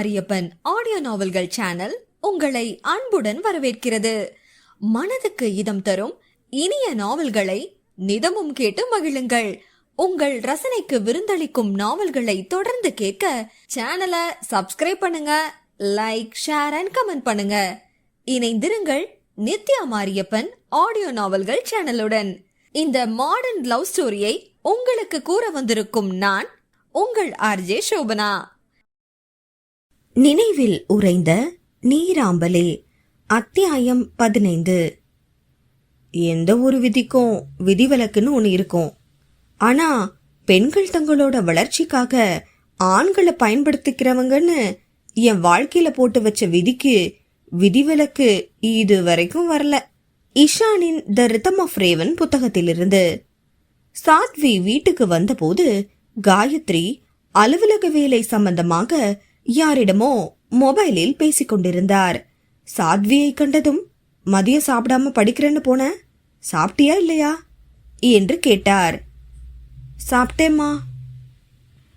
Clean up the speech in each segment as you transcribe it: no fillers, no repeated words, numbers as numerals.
Mariyappan audio நாவல்கள் channel உங்களை அன்புடன் வரவேற்கிறது. மனதுக்கு இதம் தரும் இனிய நாவல்களை நிதமும் கேட்டு மகிழுங்கள். உங்கள் ரசனைக்கு விருந்தளிக்கும் நாவல்களை தொடர்ந்து கேட்க சேனலை சப்ஸ்கிரைப் பண்ணுங்க, லைக், ஷேர் அண்ட் கமெண்ட் பண்ணுங்க. இணைந்திருங்கள் நித்யா மாரியப்பன் ஆடியோ நாவல்கள் சேனலுடன். இந்த மாடர்ன் லவ் ஸ்டோரியை உங்களுக்கு கூற வந்திருக்கும் நான் உங்கள் ஆர்ஜே சோபனா. நினைவில் உறைந்த நீராம்பலே, அத்தியாயம் 15. எந்த ஒரு விதிக்கும் விதிவிலக்குன்னு ஒண்ணு இருக்கும். ஆனா பெண்கள் தங்களோட வளர்ச்சிக்காக ஆண்களை பயன்படுத்திக்கிறவங்கன்னு என் வாழ்க்கையில போட்டு வச்ச விதிக்கு விதிவிலக்கு இது வரைக்கும் வரல. இஷானின் த ரிதம் ஆஃப் ரேவன் புத்தகத்திலிருந்து. சாத்வி வீட்டுக்கு வந்தபோது காயத்ரி அலுவலக வேலை சம்பந்தமாக யாரிடமோ மொபைலில் பேசிக் கொண்டிருந்தார். சாத்வியை கண்டதும், மதியம் சாப்பிடாம படிக்கிறேன்னு போன, சாப்பிட்டியா இல்லையா என்று கேட்டார். சாப்பிட்டேம்மா.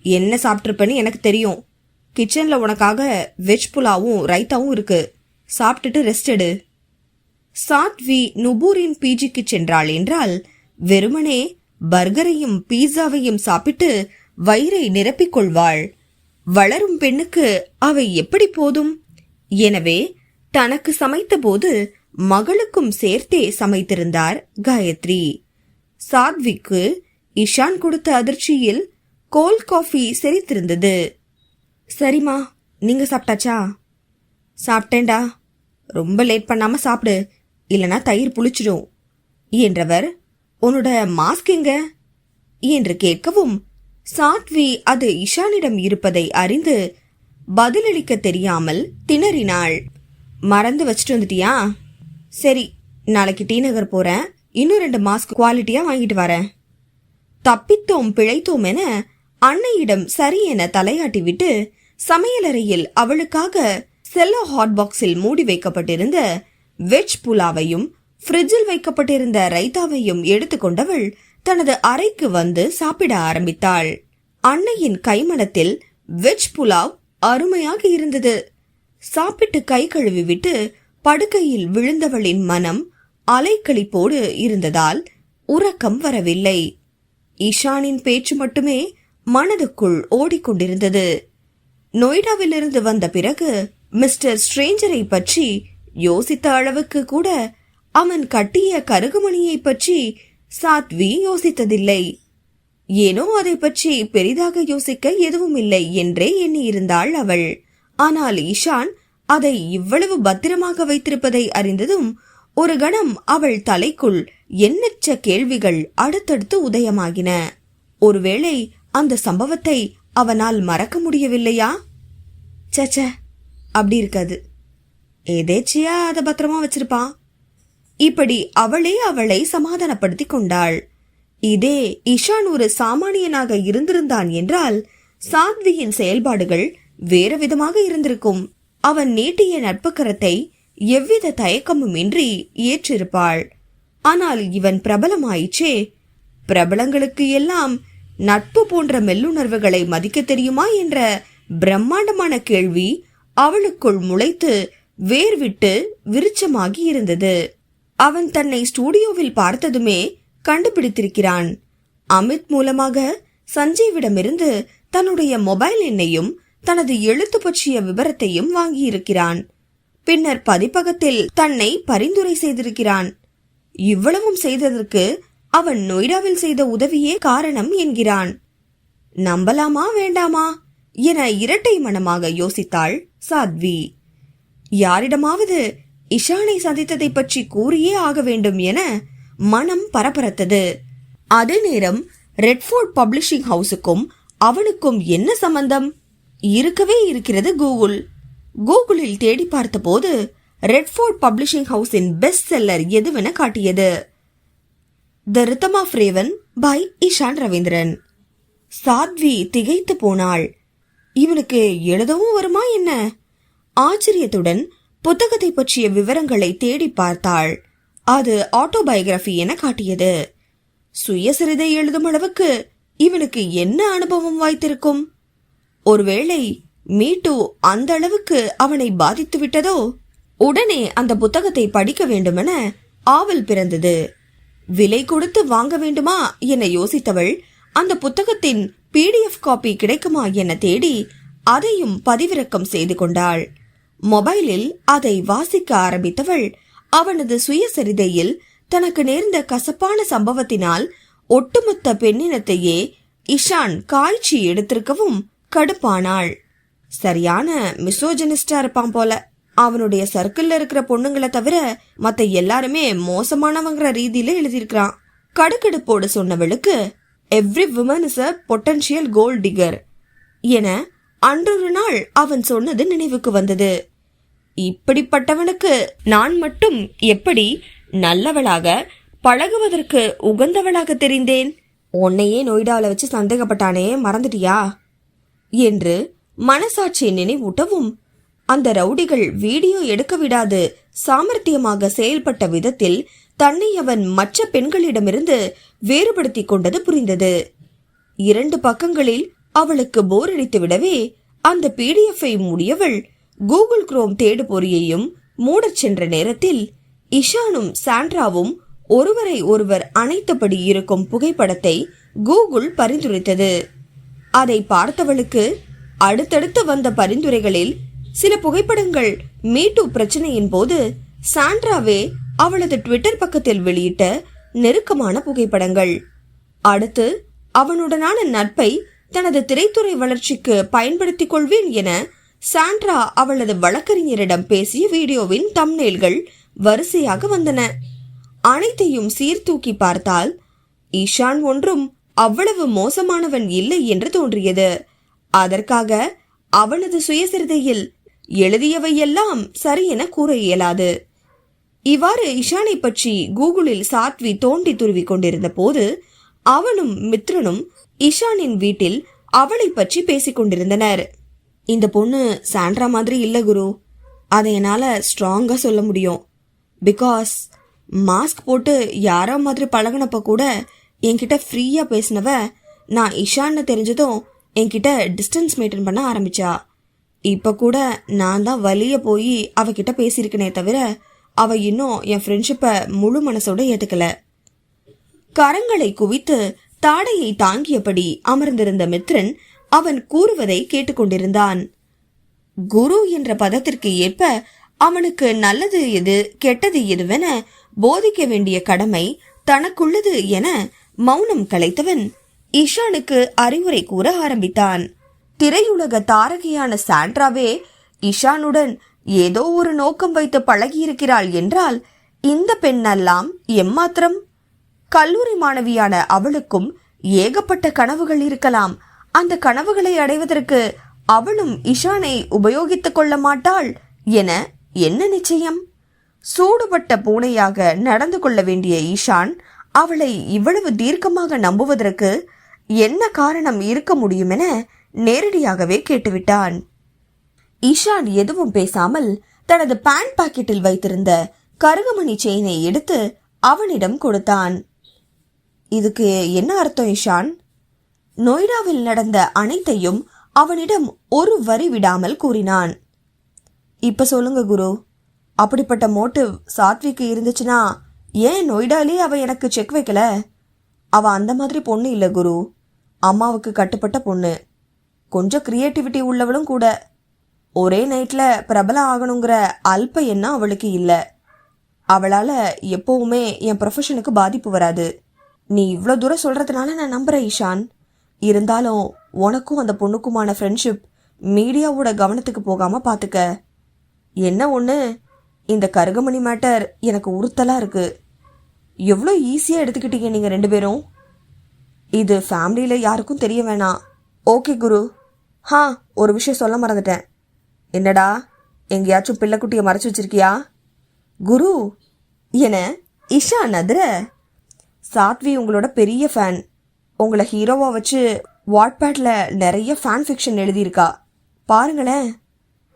என்ன சாப்பிட்டிருப்பேன்னு எனக்கு தெரியும். கிச்சன்ல உனக்காக வெஜ் புலாவும் ரைத்தாவும் இருக்கு. சாப்பிட்டுட்டு ரெஸ்ட் எடு. சாத்வி நுபூரின் பிஜிக்கு சென்றாள் என்றால் வெறுமனே பர்கரையும் பீஸாவையும் சாப்பிட்டு வயிறை நிரப்பிக் கொள்வாள். வளரும் பெண்ணுக்கு அவை எப்படி போதும்? எனவே தனக்கு சமைத்த போது மகளுக்கும் சேர்த்தே சமைத்திருந்தார் காயத்ரி. சாத்விக்கு இஷான் கொடுத்த அதிர்ச்சியில் கோல்ட் காஃபி செரித்திருந்தது. சரிம்மா, நீங்க சாப்பிட்டாச்சா? சாப்பிட்டேன்டா. ரொம்ப லேட் பண்ணாம சாப்பிடு, இல்லனா தயிர் புளிச்சிடும் என்றவர், உன்னோட மாஸ்க் எங்க என்று கேட்கவும் சாத்வி அது இஷானிடம் இருப்பதை அறிந்து பதிலளிக்க தெரியாமல் திணறினாள். மறந்து வச்சுட்டு வந்துட்டியா? சரி, நாளைக்கு டி நகர் போறேன், இன்னும் 2 மாஸ்க் குவாலிட்டியா வாங்கிட்டு வரேன். தப்பித்தோம் பிழைத்தோம் என அன்னையிடம் சரி என தலையாட்டி விட்டு சமையலறையில் அவளுக்காக செல்லோ ஹாட் பாக்ஸில் மூடி வைக்கப்பட்டிருந்த வெஜ் புலாவையும் ஃப்ரிட்ஜில் வைக்கப்பட்டிருந்த ரைத்தாவையும் எடுத்துக்கொண்டவள் தனது அறைக்கு வந்து சாப்பிட ஆரம்பித்தாள். அன்னையின் கைமணத்தில் வெஜ் புலாவ் அருமையாக இருந்தது. சாப்பிட்டு கை கழுவி விட்டு படுக்கையில் விழுந்தவளின் மனம் அலைக்கழிப்போடு இருந்ததால் உறக்கம் வரவில்லை. இஷானின் பேச்சு மட்டுமே மனதுக்குள் ஓடிக்கொண்டிருந்தது. நொய்டாவிலிருந்து வந்த பிறகு மிஸ்டர் ஸ்ட்ரேஞ்சரை பற்றி யோசித்த அளவுக்கு கூட அவன் கட்டிய கருகுமணியை பற்றி சாத்வி யோசித்ததில்லை. ஏனோ அதை பற்றி பெரிதாக யோசிக்க எதுவும் இல்லை என்றே எண்ணியிருந்தாள் அவள். ஆனால் இஷான் அதை இவ்வளவு பத்திரமாக வைத்திருப்பதை அறிந்ததும் ஒரு கணம் அவள் தலைக்குள் எண்ணற்ற கேள்விகள் அடுத்தடுத்து உதயமாகின. ஒருவேளை அந்த சம்பவத்தை அவனால் மறக்க முடியவில்லையா? சச்ச, அப்படி இருக்காது. எதேச்சியா அதை பத்திரமா வச்சிருப்பான். இப்படி அவளை சமாதானப்படுத்தி கொண்டாள். இதே இஷான் ஒரு சாமானியனாக இருந்திருந்தான் என்றால் சாத்வியின் செயல்பாடுகள் வேறு விதமாக இருந்திருக்கும். அவன் நீட்டிய நட்பு கரத்தை எவ்வித தயக்கமும் இன்றி ஏற்றிருப்பாள். ஆனால் இவன் பிரபலமாயிற்றே. பிரபலங்களுக்கு எல்லாம் நட்பு போன்ற மெல்லுணர்வுகளை மதிக்க தெரியுமா என்ற பிரம்மாண்டமான கேள்வி அவளுக்குள் முளைத்து வேர்விட்டு விருச்சமாகி இருந்தது. அவன் தன்னை ஸ்டூடியோவில் பார்த்ததுமே கண்டுபிடித்திருக்கிறான். அமித் மூலமாக சஞ்சீவிடமிருந்து தன்னுடைய மொபைல் எண்ணையும் தனது எழுத்து பற்றிய விவரத்தையும் வாங்கியிருக்கிறான். பின்னர் பதிப்பகத்தில் தன்னை பரிந்துரை செய்திருக்கிறான். இவ்வளவும் செய்ததற்கு அவன் நொய்டாவில் செய்த உதவியே காரணம் என்கிறான். நம்பலாமா வேண்டாமா என இரட்டை மனமாக யோசித்தாள் சாத்வி. யாரிடமாவது இஷானை சந்தித்ததை பற்றி கூறியே ஆக வேண்டும் என மனம் பரபரத்தது. அதே நேரம் ரெட்ஃபோர்ட் பப்ளிஷிங் ஹவுஸுக்கும் அவனுக்கும் என்ன சம்பந்தம்? இருக்கவே இருக்கிறது கூகுள். கூகுளில் தேடி பார்த்த போது ரெட்ஃபோர்ட் பப்ளிஷிங் ஹவுஸின் பெஸ்ட் செல்லர் எதுவென காட்டியது. The rhythm of raven by Ishan Raveendran. Sathvi திகைத்து போனாள். இவனுக்கு எழுதவும் வருமா என்ன? ஆச்சரியத்துடன் புத்தகத்தை பற்றிய விவரங்களை தேடி பார்த்தாள். அது ஆட்டோபயோகிராபி என காட்டியது. சுயசரிதை எழுதும் அளவுக்கு இவனுக்கு என்ன அனுபவம் வாய்த்திருக்கும்? ஒருவேளை மீட்டு அந்த அளவுக்கு அவனை பாதித்து விட்டதோ? உடனே அந்த புத்தகத்தை படிக்க வேண்டுமென ஆவல் பிறந்தது. விலை கொடுத்து வாங்க வேண்டுமா என யோசித்தவள் அந்த புத்தகத்தின் PDF காப்பி கிடைக்குமா என தேடி அதையும் பதிவிறக்கம் செய்து கொண்டாள். மொபைலில் அதை வாசிக்க ஆரம்பித்தவள் அவனது சுயசரிதையில் தனக்கு நேர்ந்த கசப்பான சம்பவத்தினால் ஒட்டுமொத்த பெண்ணினத்தையே இஷான் காய்ச்சி எடுத்திருக்கவும் கடுப்பானாள். சரியான மிசோஜனிஸ்டா இருப்பான் போல. அவனுடைய சர்க்கிள்ல இருக்கிற பொண்ணுங்களை தவிர மத்த எல்லாருமே மோசமானவங்கிற ரீதியில எழுதியிருக்கிறான். கடுக்கடுப்போடு சொன்னவளுக்கு every women is a potential gold digger என அன்றொரு நாள் அவன் சொன்னது நினைவுக்கு வந்தது. இப்படிப்பட்டவனுக்கு நான் மட்டும் எப்படி நல்லவளாக பழகுவதற்கு உகந்தவளாக தெரிந்தேன்? உன்னையே நொய்டால வச்சு சந்தேகப்பட்டானே, மறந்துட்டியா என்று மனசாட்சி நினைவூட்டவும் அந்த ரவுடிகள் வீடியோ எடுக்க விடாது சாமர்த்தியமாக செயல்பட்ட விதத்தில் தன்னை அவன் மற்ற பெண்களிடமிருந்து வேறுபடுத்திக் கொண்டது புரிந்தது. 2 பக்கங்களில் அவளுக்கு போர் அடித்து விடவே அந்த PDF-ஐ மூடியவள் கூகுள் குரோம் தேடு பொறியையும் மூடச் சென்ற நேரத்தில் இஷானும் சாண்ட்ராவும் ஒருவரை ஒருவர் அணைத்தபடி இருக்கும் புகைப்படத்தை கூகுள் பரிந்துரைத்தது. அதை பார்த்தவளுக்கு அடுத்தடுத்து வந்த பரிந்துரைகளில் சில புகைப்படங்கள் மீட்டு பிரச்சனையின் போது சாண்ட்ராவே அவளது ட்விட்டர் பக்கத்தில் வெளியிட்ட நெருக்கமான புகைப்படங்கள். அடுத்து அவனுடனான நட்பை தனது திரைத்துறை வளர்ச்சிக்கு பயன்படுத்திக் கொள்வேன் என சாண்ட்ரா அவளது வழக்கறிஞரிடம் பேசிய வீடியோவின் தம்ப்நெயில்கள் வரிசையாக வந்தன. அனைத்தையும் சீர்தூக்கி பார்த்தால் ஈஷான் ஒன்றும் அவ்வளவு மோசமானவன் இல்லை என்று தோன்றியது. அதற்காக அவனது சுயசரிதையில் எழுதியவையெல்லாம் சரி என கூற இயலாது. இவ்வாறு இஷானை பற்றி கூகுளில் சாத்வி தோண்டி துருவி கொண்டிருந்த போது அவனும் மித்ரனும் இஷானின் வீட்டில் அவளை பற்றி பேசிக் கொண்டிருந்தனர். இந்த பொண்ணு சாண்ட்ரா மாதிரி இல்ல குரு, அதை என்னால ஸ்ட்ராங்கா சொல்ல முடியும். பிகாஸ் மாஸ்க் போட்டு யாரோ மாதிரி பழகினப்ப கூட என்கிட்ட ஃப்ரீயா பேசினவ நான் இஷான்னு தெரிஞ்சதும் என்கிட்ட டிஸ்டன்ஸ் மெயின்டைன் பண்ண ஆரம்பிச்சா. இப்ப கூட நான் தான் வலிய போய் அவகிட்ட பேசியிருக்கனே தவிர அவ இன்னும் என் ஃப்ரெண்ட்ஷிப்பை முழு மனசோட ஏத்துக்கல. கரங்களை குவித்து தாடையை தாங்கியபடி அமர்ந்திருந்த மித்ரன் அவன் கூறுவதை கேட்டுக்கொண்டிருந்தான். குரு என்ற பதத்திற்கு ஏற்ப அவனுக்கு நல்லது எது கெட்டது எதுவென போதிக்க வேண்டிய கடமை தனக்குள்ளது என மௌனம் கலைத்தவன் இஷானுக்கு அறிவுரை கூற ஆரம்பித்தான். திரையுலக தாரகையான சாண்ட்ராவே இஷானுடன் ஏதோ ஒரு நோக்கம் வைத்து பழகியிருக்கிறாள் என்றால் இந்த பெண்ணெல்லாம் எம்மாத்திரம்? கல்லூரி மாணவியான அவளுக்கும் ஏகப்பட்ட கனவுகள் இருக்கலாம். அந்த கனவுகளை அடைவதற்கு அவளும் இஷானை உபயோகித்துக் கொள்ள மாட்டாள் என என்ன நிச்சயம்? சூடுபட்ட பூனையாக நடந்து கொள்ள வேண்டிய ஈஷான் அவளை இவ்வளவு தீர்க்கமாக நம்புவதற்கு என்ன காரணம் இருக்க முடியும் என நேரடியாகவே கேட்டுவிட்டான். ஈஷான் எதுவும் பேசாமல் தனது பேண்ட் பாக்கெட்டில் வைத்திருந்த கருகமணி செயினை எடுத்து அவனிடம் கொடுத்தான். இதுக்கு என்ன அர்த்தம் ஈஷான்? நொய்டாவில் நடந்த அனைத்தையும் அவனிடம் ஒரு வரி விடாமல் கூறினான். இப்ப சொல்லுங்க குரு, அப்படிப்பட்ட மோட்டிவ் சாத்விக்கு இருந்துச்சுன்னா ஏன் நொய்டாலே அவ எனக்கு செக் வைக்கல? அவ அந்த மாதிரி பொண்ணு இல்ல குரு, அம்மாவுக்கு கட்டுப்பட்ட பொண்ணு, கொஞ்சம் கிரியேட்டிவிட்டி உள்ளவளும் கூட. ஒரே நைட்ல பிரபலம் ஆகணுங்கிற அல்ப எண்ணம் அவளுக்கு இல்ல. அவளால எப்பவுமே என் ப்ரொஃபஷனுக்கு பாதிப்பு வராது. நீ இவ்வளோ தூரம் சொல்றதுனால நான் நம்புறேன் ஈஷான். இருந்தாலும் உனக்கும் அந்த பொண்ணுக்குமான ஃப்ரெண்ட்ஷிப் மீடியாவோட கவனத்துக்கு போகாம பாத்துக்க. என்ன ஒண்ணு, இந்த கருகமணி மேட்டர் எனக்கு உறுத்தலா இருக்கு. எவ்வளோ ஈஸியா எடுத்துக்கிட்டீங்க நீங்க 2 பேரும். இது ஃபேமிலியில யாருக்கும் தெரிய வேணாம். ஓகே குரு. ஒரு விஷயம் சொல்ல மறந்துட்டேன். என்னடா, எங்கேயாச்சும் பிள்ளைக்குட்டியை மறைச்சு வச்சிருக்கியா குரு என இஷான் அதிர, சாத்வி உங்களோட பெரிய ஃபேன். உங்களை ஹீரோவா வச்சு வாட்பேட்ல நிறைய ஃபேன் ஃபிக்ஷன் எழுதியிருக்கா, பாருங்களேன்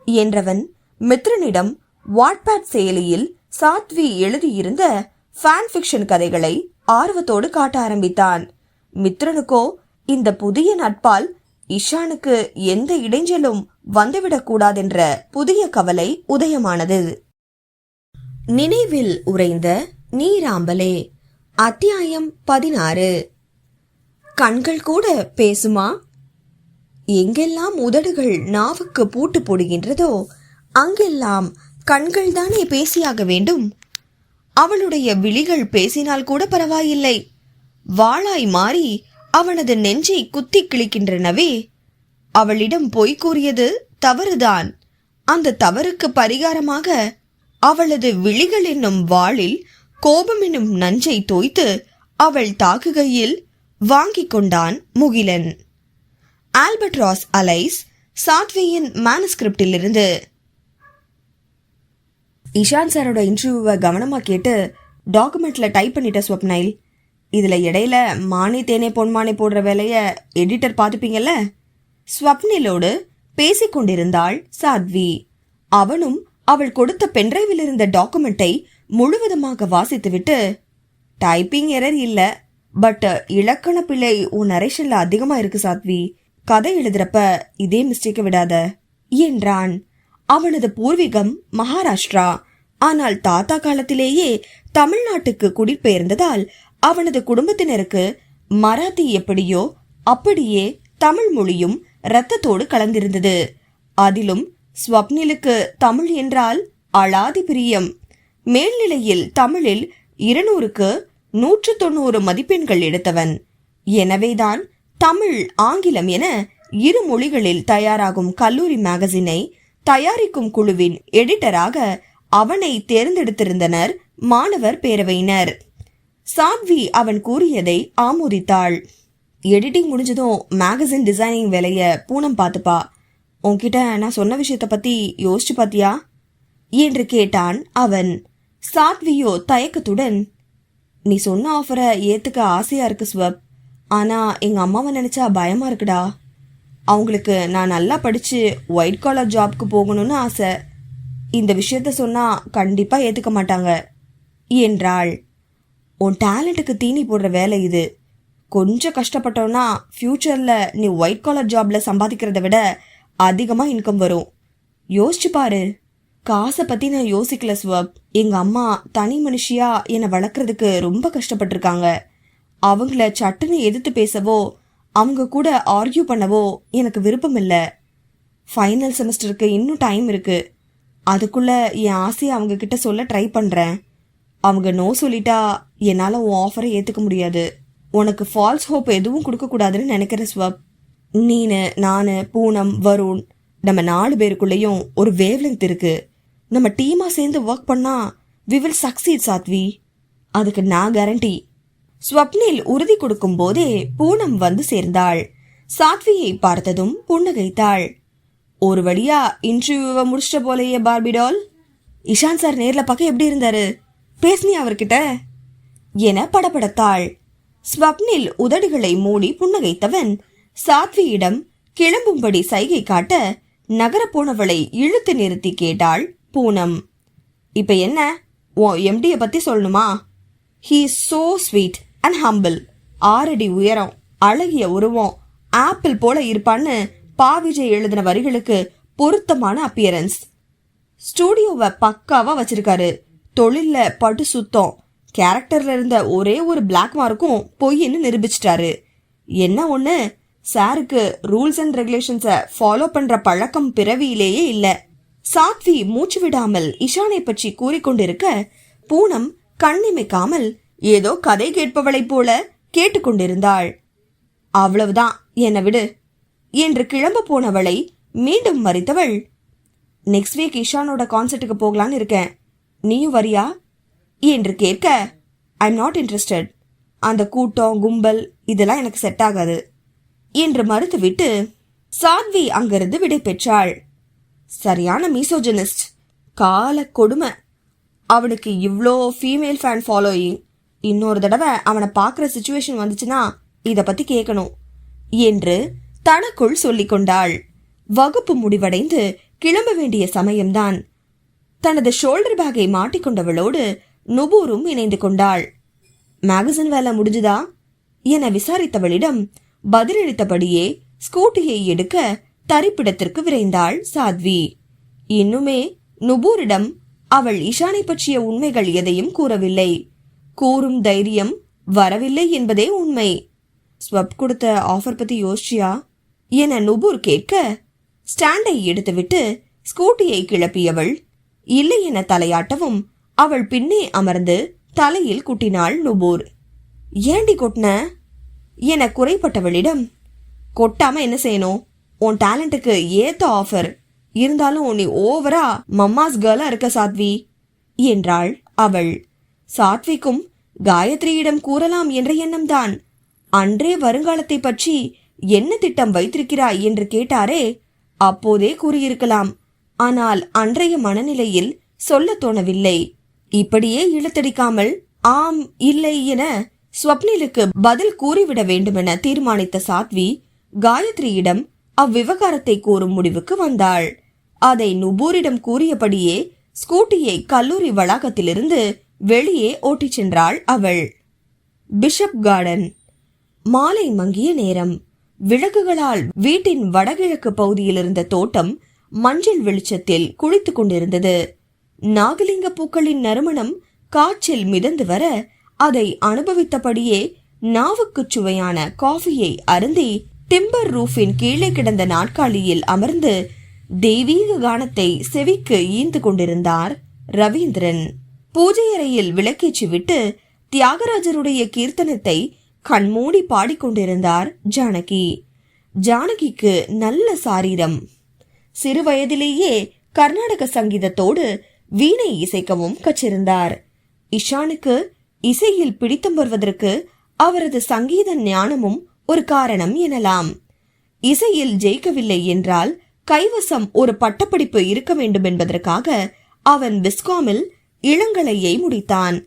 என்றவன் மித்ரனிடம் வாட்பேட் செயலியில் சாத்வி எழுதியிருந்த ஃபேன் ஃபிக்ஷன் கதைகளை ஆர்வத்தோடு காட்ட ஆரம்பித்தான். மித்ரனுக்கோ இந்த புதிய நட்பால் இஷானுக்கு எந்த இடைஞ்சலும் வந்துவிடக்கூடாதென்ற புதிய கவலை உதயமானது. நினைவில் உறைந்த நீராம்பலே. அத்தியாயம் 16. கண்கள் கூட பேசுமா? எங்கெல்லாம் உதடுகள் நாவுக்கு பூட்டு போடுகின்றதோ அங்கெல்லாம் கண்கள் தானே பேசியாக வேண்டும். அவளுடைய விழிகள் பேசினால் கூட பரவாயில்லை, வாளாய் மாறி அவனது நெஞ்சை குத்தி கிழிக்கின்றனவே. அவளிடம் பொய் கூறியது தவறுதான். அந்த தவறுக்கு பரிகாரமாக அவளது விழிகள் என்னும் வாளில் கோபம் என்னும் நஞ்சை தோய்த்து அவள் தாக்குகையில் வாங்கிக் கொண்டான் முகிலன். ஆல்பர்ட்ராஸ் அலைஸ், சாத்வியின் மேனுஸ்கிரிப்டில் இருந்து. இஷான் சாரோட இன்டர்வியூவை கவனமா கேட்டு டாக்குமெண்ட்ல டைப் பண்ணிட்ட ஸ்வப்னைல். இதுல இடையில மானே தேனே பொன்மானே போடுற வேலைய எடிட்டர் பார்த்துப்பீங்கல்ல. ஸ்வப்னிலோடு பேசிக்கொண்டிருந்தாள் சாத்வி. அவனும் அவள் கொடுத்த பென்டிரைவில் இருந்த டாக்குமெண்ட்டை முழுவதுமாக வாசித்துவிட்டு, டைப்பிங் எரர் இல்ல, பட் இலக்கண பிழை உன் நரேஷன்ல அதிகமா இருக்கு சாத்வி. கதை எழுதுறப்ப இதே மிஸ்டேக்க விடாத என்றான். அவனது பூர்வீகம் மகாராஷ்டிரா. ஆனால் தாத்தா காலத்திலேயே தமிழ்நாட்டுக்கு குடிபெயர்ந்ததால் அவனது குடும்பத்தினருக்கு மராத்தி எப்படியோ அப்படியே தமிழ் மொழியும் இரத்தத்தோடு கலந்திருந்தது. அதிலும் ஸ்வப்னிலுக்கு தமிழ் என்றால் அலாதி பிரியம். மேல்நிலையில் தமிழில் 200க்கு 190 மதிப்பெண்கள் எடுத்தவன். எனவேதான் தமிழ் ஆங்கிலம் என 2 மொழிகளில் தயாராகும் கல்லூரி மேகசினை தயாரிக்கும் குழுவின் எடிட்டராக அவனை தேர்ந்தெடுத்திருந்தனர் மாணவர் பேரவையினர். சாத்வி அவன் கூறியதை ஆமோதித்தாள். எடிட்டிங் முடிஞ்சதும் மேகசின் டிசைனிங் வேலைய பூனம் பார்த்துப்பா. உன்கிட்ட நான் சொன்ன விஷயத்த பத்தி யோசிச்சு பாத்தியா என்று கேட்டான் அவன். சாத்வியோ தயக்கத்துடன், நீ சொன்ன ஆஃபரை ஏத்துக்க ஆசையா இருக்கு ஸ்வப், ஆனா எங்க அம்மாவை நினைச்சா பயமா இருக்குடா. அவங்களுக்கு நான் நல்லா படிச்சு ஒயிட் காலர் ஜாப்க்கு போகணும்னு ஆசை. இந்த விஷயத்த சொன்னா கண்டிப்பா ஏத்துக்க மாட்டாங்க என்றாள். உன் டேலண்ட்டுக்கு தீனி போடுற வேலை இது. கொஞ்சம் கஷ்டப்பட்டோன்னா ஃபியூச்சர்ல நீ ஒயிட் காலர் ஜாப்ல சம்பாதிக்கிறத விட அதிகமா இன்கம் வரும். யோசிச்சு பாரு. காசை பத்தி நான் யோசிக்கல ஸ்வப். எங்க அம்மா தனி மனுஷியா என்னை வளர்க்கறதுக்கு ரொம்ப கஷ்டப்பட்டிருக்காங்க. அவங்கள சட்டுன்னு எதிர்த்து பேசவோ அவங்க கூட ஆர்கியூ பண்ணவோ எனக்கு விருப்பம் இல்லை. ஃபைனல் செமஸ்டருக்கு இன்னும் டைம் இருக்கு. அதுக்குள்ள என் ஆசையை அவங்க கிட்ட சொல்ல ட்ரை பண்றேன். அவங்க நோ சொல்லிட்டா என்னால உன் ஆஃபரை ஏத்துக்க முடியாது. உனக்கு ஃபால்ஸ் ஹோப் எதுவும் கொடுக்க கூடாதுன்னு நினைக்கிற ஸ்வப். நீனு, நானு, பூனம், வருண், நம்ம 4 பேருக்குள்ளேயும் ஒரு வேவ்லெங்த் இருக்கு. நம்ம டீமா சேர்ந்து ஒர்க் பண்ணா we will succeed சாத்வி. அதுக்கு நான் கேரண்டி. ஸ்வப்னில் உறுதி கொடுக்கும் போதே பூனம் வந்து சேர்ந்தாள். சாத்வியை பார்த்ததும் புன்னகைத்தாள். ஒரு வழியா இன்டர்வியூவை முடிச்சிட்ட போலயே பார்பிடால். இஷான் சார் நேர்ல பார்க்க எப்படி இருந்தாரு? பேசினி அவர்கிட்ட என படபடத்தாள். ஸ்வப்னில் உதடுகளை மூடி புன்னகைத்தவன் சாத்வியிடம் கிளம்பும்படி சைகை காட்ட நகர போனவளை இழுத்து நிறுத்தி கேட்டாள் பூனம். இப்ப என்ன, உன் எம்டியை பத்தி சொல்லணுமா? He is so sweet and humble. 6 அடி உயரம், அழகிய உருவம், ஆப்பிள் போல இருப்பான்னு பாவிஜய் எழுதின வரிகளுக்கு பொருத்தமான அப்பியரன்ஸ். ஸ்டூடியோவை பக்காவா வச்சிருக்காரு. தொழில்ல படு சுத்தம். கேரக்டர்ல இருந்த ஒரே ஒரு பிளாக் மார்க்கும் பொய்ன்னு நிரூபிச்சிட்டாரு. என்ன ஒண்ணு, சாருக்கு ரூல்ஸ் அண்ட் ரெகுலேஷன்ஸை ஃபாலோ பண்ற பழக்கம் பிறவியிலேயே இல்ல. சாத்வி மூச்சு விடாமல் இஷானை பற்றி கூறிக்கொண்டிருக்க பூனம் கண்ணிமைக்காமல் ஏதோ கதை கேட்பவளைப் போல கேட்டுக்கொண்டிருந்தாள். அவ்வளவுதான், என்ன விடு என்று கிளம்ப போனவளை மீண்டும் மறித்தவள், நெக்ஸ்ட் வீக் இஷானோட கான்சர்ட்டுக்கு போகலான்னு இருக்கேன், நீயும் வரியா என்று கேட்க, ஐ எம் நாட் இன்ட்ரெஸ்டட். அந்த கூட்டம் கும்பல் இதெல்லாம் எனக்கு செட் ஆகாது என்று மறுத்துவிட்டு சாத்வி அங்கிருந்து விடை பெற்றாள். சரியான மீசோஜனிஸ்ட், கால கொடுமை. அவனுக்கு இவ்ளோ ஃபீமேல் ஃபேன் ஃபாலோயிங். இன்னொரு தடவை அவனை பார்க்குற சிச்சுவேஷன் வந்துச்சுன்னா இத பத்தி கேட்கணும் என்று தனக்குள் சொல்லிக் கொண்டாள். வகுப்பு முடிவடைந்து கிளம்ப வேண்டிய சமயம்தான். தனது ஷோல்டர் பேக்கை மாட்டிக்கொண்டவளோடு நுபூரும் இணைந்து கொண்டாள். மேகசின் வேலை முடிஞ்சுதா என விசாரித்தவளிடம் பதிலளித்தபடியே ஸ்கூட்டியை எடுக்க தரிப்பிடத்திற்கு விரைந்தாள் சாத்வி. இன்னுமே நுபூரிடம் அவள் இஷானை பற்றிய உண்மைகள் எதையும் கூறவில்லை. கூறும் தைரியம் வரவில்லை என்பதே உண்மை. ஸ்வப் கொடுத்த ஆஃபர் பத்தி யோசிச்சியா என நுபூர் கேட்க, ஸ்டாண்டை எடுத்துவிட்டு ஸ்கூட்டியை கிளப்பியவள் இல்லை என தலையாட்டவும் அவள் பின்னே அமர்ந்து தலையில் குட்டினாள் நுபூர். ஏண்டி கொட்டின என குறைப்பட்டவளிடம், கொட்டாம என்ன செய்யணும், உன் டேலண்ட்டுக்கு ஏத்த ஆஃபர், இருந்தாலும் நீ ஓவரா மம்மாஸ் கேர்லா இருக்க சாத்வி என்றாள் அவள். சாத்விக்கும் காயத்ரியிடம் கூறலாம் என்ற எண்ணம்தான். அன்றே வருங்காலத்தை பற்றி என்ன திட்டம் வைத்திருக்கிறாய் என்று கேட்டாரே, அப்போதே கூறியிருக்கலாம். ஆனால் அன்றைய மனநிலையில் சொல்ல தோணவில்லை. இப்படியே இழுத்தடிக்காமல் ஆம் இல்லை என ஸ்வப்னிலுக்கு பதில் கூறிவிட வேண்டுமென தீர்மானித்த சாத்வி காயத்ரியிடம் அவ்விவகாரத்தை கூறும் முடிவுக்கு வந்தாள். அதை நுபூரிடம் கூறியபடியே ஸ்கூட்டியை கல்லூரி வளாகத்திலிருந்து வெளியே ஓட்டிச் சென்றாள் அவள். Bishop garden. மாலை மங்கிய நேரம். விளக்குகளால் வீட்டின் வடகிழக்கு பகுதியில் இருந்த தோட்டம் மஞ்சள் வெளிச்சத்தில் குளித்துக் கொண்டிருந்தது. நாகலிங்க பூக்களின் நறுமணம் காற்றில் மிதந்து வர அதை அனுபவித்தபடியே நாவுக்கு சுவையான காஃபியை அருந்தி டிம்பர் ரூஃபின் கீழே கிடந்த நாற்காலியில் அமர்ந்து தெய்வீக கானத்தை செவிக்கு ஈந்து கொண்டிருந்தார் ரவீந்திரன். பூஜை அறையில் விளக்கேற்றி விட்டு தியாகராஜருடைய கீர்த்தனத்தை கண்மூடி பாடிக்கொண்டிருந்தார் ஜானகி. ஜானகிக்கு நல்ல சாரீரம். சிறு வயதிலேயே கர்நாடக சங்கீதத்தோடு வீணை இசைக்கவும் கற்றிருந்தார். இஷானுக்கு இசையில் பிடித்தம் வருவதற்கு அவரது சங்கீத ஞானமும் ஒரு காரணம் எனலாம். இசையில் ஜெயிக்கவில்லை என்றால் கைவசம் ஒரு பட்டப்படிப்பு இருக்க வேண்டும் என்பதற்காக அவன் பிஸ்காமில் இளங்கலையை முடித்தான்.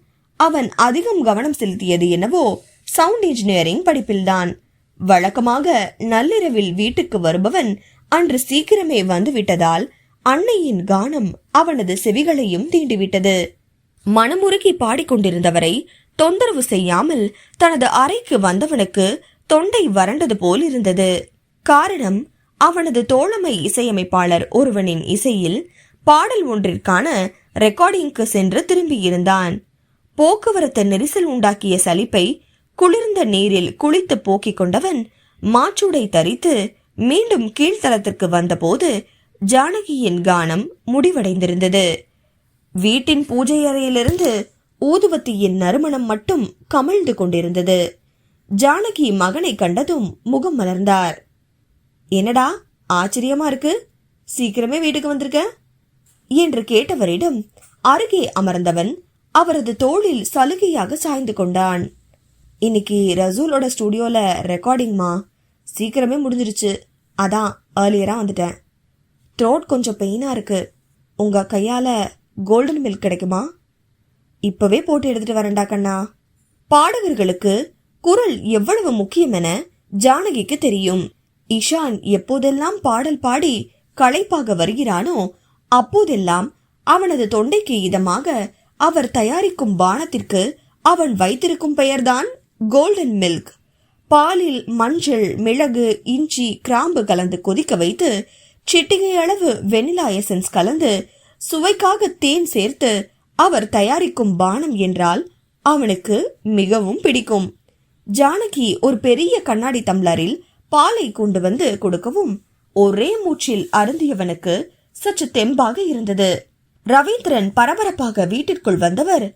அவன் அதிகம் கவனம் செலுத்தியது என்னவோ சவுண்ட் இன்ஜினியரிங் படிப்பில்தான். வழக்கமாக நள்ளிரவில் வீட்டுக்கு வருபவன் அன்று சீக்கிரமே வந்து விட்டதால் அன்னையின் கானம் அவனது செவிகளையும் தீண்டிவிட்டது. மனமுருகி பாடிக்கொண்டிருந்தவரை தொந்தரவு செய்யாமல் தனது அறைக்கு வந்தவனுக்கு தொண்டை வறண்டது போல் இருந்தது. காரணம், அவனது தோழமை இசையமைப்பாளர் ஒருவனின் இசையில் பாடல் ஒன்றிற்கான ரெக்கார்டிங்க்கு சென்று திரும்பியிருந்தான். போக்குவரத்து நெரிசல் உண்டாக்கிய சலிப்பை குளிர்ந்த நீரில் குளித்து போக்கிக் கொண்டவன் மாற்றுடை தரித்து மீண்டும் கீழ்த்தளத்திற்கு வந்தபோது ஜானகியின் கானம் முடிவடைந்திருந்தது. வீட்டின் பூஜை அறையிலிருந்து ஊதுவத்தியின் நறுமணம் மட்டும் கமிழ்ந்து கொண்டிருந்தது. ஜானகி மகனை கண்டதும் முகம் மலர்ந்தார். என்னடா ஆச்சரியமா இருக்கு, சீக்கிரமே வீட்டுக்கு வந்திருக்க என்று கேட்டவரிடம் அருகே அமர்ந்தவன் அவரது தோளில் சலுகையாக சாய்ந்து கொண்டான். இன்னைக்கு ரசூலோட ஸ்டுடியோல ரெக்கார்டிங்மா, சீக்கிரமே முடிஞ்சிருச்சு, அதான் ஏர்லியரா வந்துட்டேன். த்ரோட் கொஞ்சம் பெயினா இருக்கு, உங்க கையால கோல்டன் மில்க் கிடைக்குமா? இப்பவே போட்டு எடுத்துட்டு வரேன்டா கண்ணா. பாடகர்களுக்கு குரல் எவ்வளவு முக்கியம் என ஜானகிக்கு தெரியும். இஷான் எப்போதெல்லாம் பாடல் பாடி களைப்பாக வருகிறானோ அப்போதெல்லாம் அவனது தொண்டைக்கு இதமாக அவர் தயாரிக்கும் பானத்திற்கு அவன் வைத்திருக்கும் பெயர்தான் கோல்டன் மில்க். பாலில் மஞ்சள், மிளகு, இஞ்சி, கிராம்பு கலந்து கொதிக்க வைத்து சிட்டிகை அளவு வெனிலா எசன்ஸ் கலந்து சுவைக்காக தேன் சேர்த்து அவர் தயாரிக்கும் பானம் என்றால் அவனுக்கு மிகவும் பிடிக்கும். ஜானகி ஒரு பெரிய கண்ணாடி டம்ளரில் பாலை கொண்டு வந்து கொடுக்கவும் ஒரே மூச்சில் அருந்தியவனுக்கு சற்று தெம்பாக இருந்தது. ரவீந்திரன் பரபரப்பாக வீட்டிற்குள் வந்தவர்,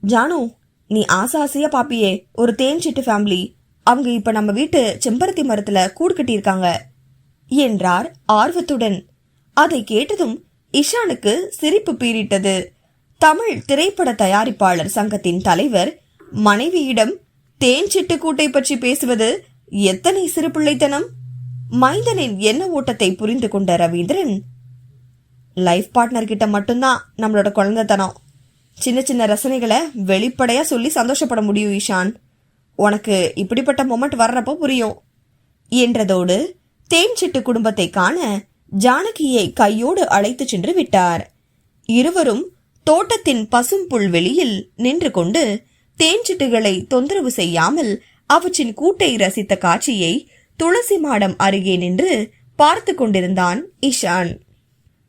ஜானு, நீ ஆசாசியா பாப்பியே ஒரு தேன் சிட்டு ஃபேமிலி, அவங்க இப்ப நம்ம வீட்டு செம்பருத்தி மரத்துல கூடு கட்டியிருக்காங்க என்றார் ஆர்வத்துடன். அதை கேட்டதும் இஷானுக்கு சிரிப்பு பீறிட்டது. தமிழ் திரைப்பட தயாரிப்பாளர் சங்கத்தின் தலைவர் மனைவியிடம் தேன் சிட்டு கூட்டை பற்றி பேசுவது எத்தனை சிறுபிள்ளைத்தனம்! மைந்தனின் எண்ண ஓட்டத்தை புரிந்து கொண்ட ரவீந்திரன், லைஃப் பார்ட்னர் கிட்ட மட்டும்தான் நம்மளோட குழந்தைத்தனம், சின்ன சின்ன ரசனைகளை வெளிப்படையா சொல்லி சந்தோஷப்பட முடியும் ஈஷான், உனக்கு இப்படிப்பட்ட மொமெண்ட் வர்றப்போ புரியும் என்றதோடு தேன் சிட்டு குடும்பத்தை காண ஜானகியை கையோடு அழைத்து சென்று விட்டார். இருவரும் தோட்டத்தின் பசும் புல்வெளியில் நின்று கொண்டு தேன் சிட்டுகளை தொந்தரவு செய்யாமல் அவற்றின் கூட்டை ரசித்த காட்சியை துளசி மாடம் அருகே நின்று பார்த்து கொண்டிருந்தான் இஷான்.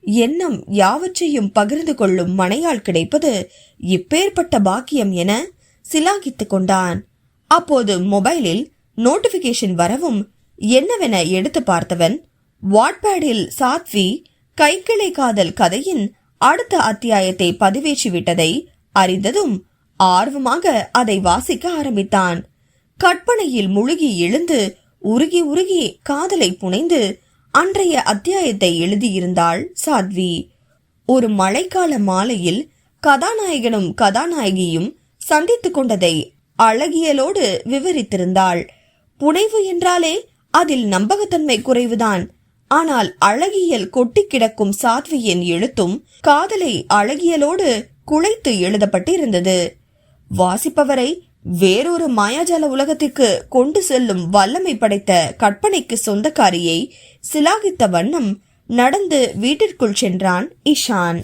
எண்ணம் யாவற்றையும் பகிர்ந்து கொள்ளும் மனையாள் கிடைப்பது இப்பேற்பட்ட பாக்கியம் என சிலாகித்துக் கொண்டான். அப்போது மொபைலில் நோட்டிபிகேஷன் வரவும் என்னவென எடுத்து பார்த்தவன் வாட்பேடில் சாத்வி கைக்கிளை காதல் கதையின் அடுத்த அத்தியாயத்தை பதிவேற்றி விட்டதை அறிந்ததும் ஆர்வமாக அதை வாசிக்க ஆரம்பித்தான். கற்பனையில் முழுகி எழுந்து உருகி உருகி காதலை புனைந்து அன்றைய அத்தியாயத்தை எழுதியிருந்தாள் சாத்வி. ஒரு மழைக்கால மாலையில் கதாநாயகனும் கதாநாயகியும் சந்தித்துக் கொண்டதை அழகியலோடு விவரித்திருந்தாள். புனைவு என்றாலே அதில் நம்பகத்தன்மை குறைவுதான். ஆனால் அழகியல் கொட்டி கிடக்கும் சாத்வியின் எழுத்தும் காதலை அழகியலோடு குழைத்து எழுதப்பட்டிருந்தது. வாசிப்பவரை வேறொரு மாயாஜால உலகத்திற்கு கொண்டு செல்லும் வல்லமை படைத்த கற்பனைக்கு சொந்தக்காரியை சிலாகித்த வண்ணம் நடந்து வீட்டிற்குள் சென்றான் இஷான்.